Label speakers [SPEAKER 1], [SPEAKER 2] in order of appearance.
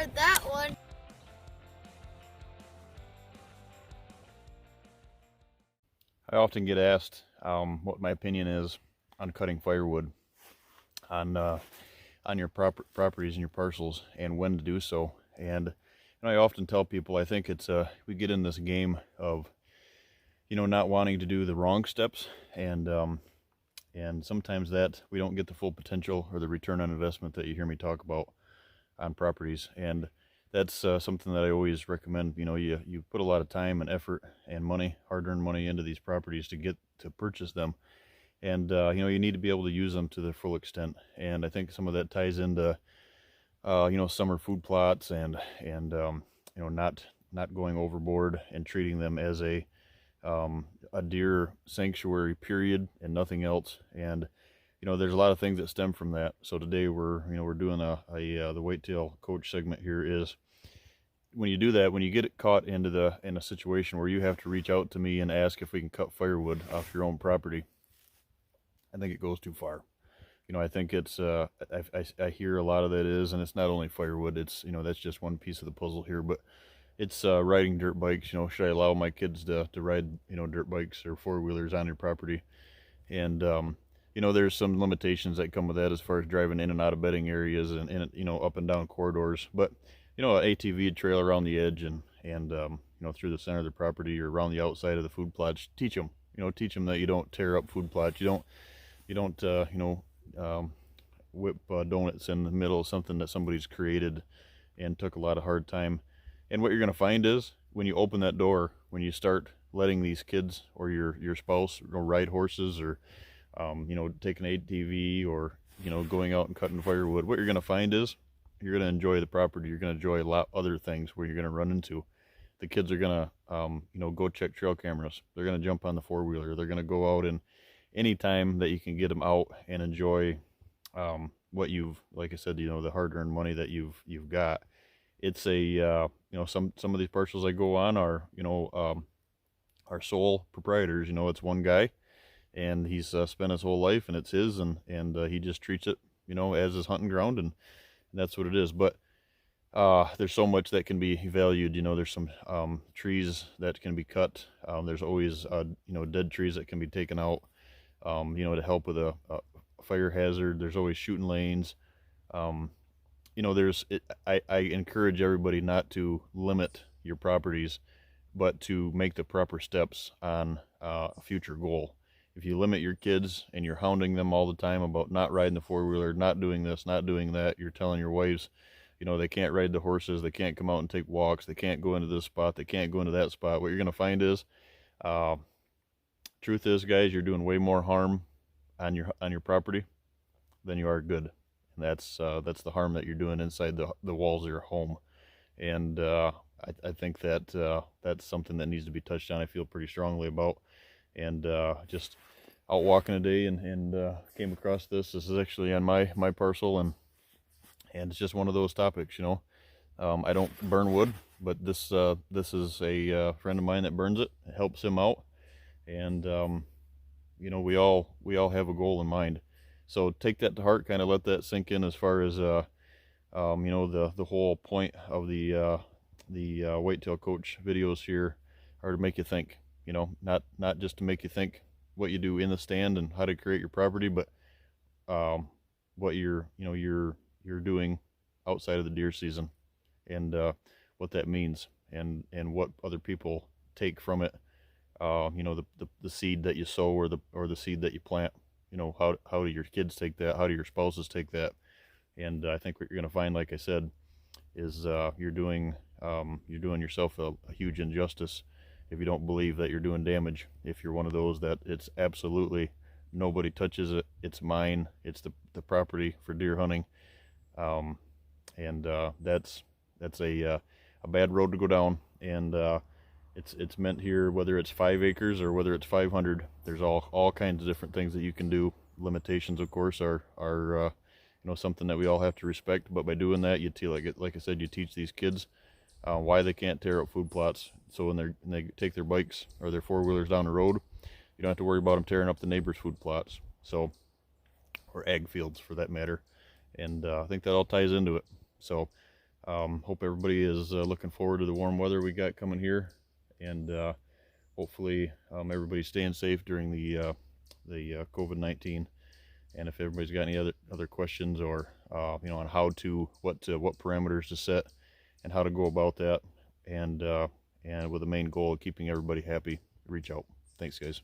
[SPEAKER 1] heard that one.
[SPEAKER 2] I often get asked what my opinion is on cutting firewood on your properties and your parcels, and when to do so. And I often tell people I think it's we get in this game of not wanting to do the wrong steps, and sometimes that we don't get the full potential or the return on investment that you hear me talk about on properties. And that's something that I always recommend. You put a lot of time and effort and money, hard-earned money, into these properties to get to purchase them, and you need to be able to use them to their full extent. And I think some of that ties into summer food plots, and not going overboard and treating them as a deer sanctuary period and nothing else. And there's a lot of things that stem from that. So today we're doing the whitetail coach segment here. Is when you do that, when you get caught in a situation where you have to reach out to me and ask if we can cut firewood off your own property, I think it goes too far. I think it's I hear a lot of that is, and it's not only firewood. It's that's just one piece of the puzzle here, but it's riding dirt bikes. Should I allow my kids to ride dirt bikes or four-wheelers on your property? And there's some limitations that come with that as far as driving in and out of bedding areas, and up and down corridors. But an ATV trail around the edge, and through the center of the property or around the outside of the food plots. Teach them that you don't tear up food plots. You don't whip donuts in the middle of something that somebody's created and took a lot of hard time. And what you're going to find is, when you open that door, when you start letting these kids or your spouse ride horses, or take an ATV, or going out and cutting firewood, what you're going to find is you're going to enjoy the property. You're going to enjoy a lot other things where you're going to run into. The kids are going to go check trail cameras. They're going to jump on the four-wheeler. They're going to go out, and anytime that you can get them out and enjoy what you've, like I said, the hard-earned money that you've got. It's a some of these parcels I go on are are sole proprietors. It's one guy, and he's spent his whole life, and it's his, and he just treats it as his hunting ground, and that's what it is. But there's so much that can be valued. There's some trees that can be cut. There's always dead trees that can be taken out to help with a fire hazard. There's always shooting lanes. I encourage everybody not to limit your properties, but to make the proper steps on a future goal. If you limit your kids and you're hounding them all the time about not riding the four-wheeler, not doing this, not doing that, you're telling your wives, they can't ride the horses, they can't come out and take walks, they can't go into this spot, they can't go into that spot. What you're going to find is, truth is, guys, you're doing way more harm on your property than you are good. And that's the harm that you're doing inside the walls of your home. And I think that that's something that needs to be touched on. I feel pretty strongly about. And just out walking today, and came across this. This is actually on my parcel, and it's just one of those topics. I don't burn wood, but this is a friend of mine that burns it. It helps him out, and we all have a goal in mind. So take that to heart, kind of let that sink in, as far as the whole point of the whitetail coach videos here are to make you think. Not just to make you think what you do in the stand and how to create your property, but what you're doing outside of the deer season, and what that means, and what other people take from it. The seed that you sow, or the seed that you plant. How do your kids take that? How do your spouses take that? And I think what you're going to find, like I said, is you're doing yourself a huge injustice if you don't believe that you're doing damage. If you're one of those that it's absolutely nobody touches it, it's mine, it's the property for deer hunting, and that's a bad road to go down. And it's meant here, whether it's 5 acres or whether it's 500. There's all kinds of different things that you can do. Limitations, of course, are something that we all have to respect. But by doing that, like I said, you teach these kids why they can't tear up food plots. So when they take their bikes or their four-wheelers down the road, you don't have to worry about them tearing up the neighbor's food plots, or ag fields for that matter. And I think that all ties into it. So Hope everybody is looking forward to the warm weather we got coming here, and hopefully everybody's staying safe during the COVID-19. And if everybody's got any other questions, or on what parameters to set and how to go about that, and with the main goal of keeping everybody happy, reach out. Thanks, guys.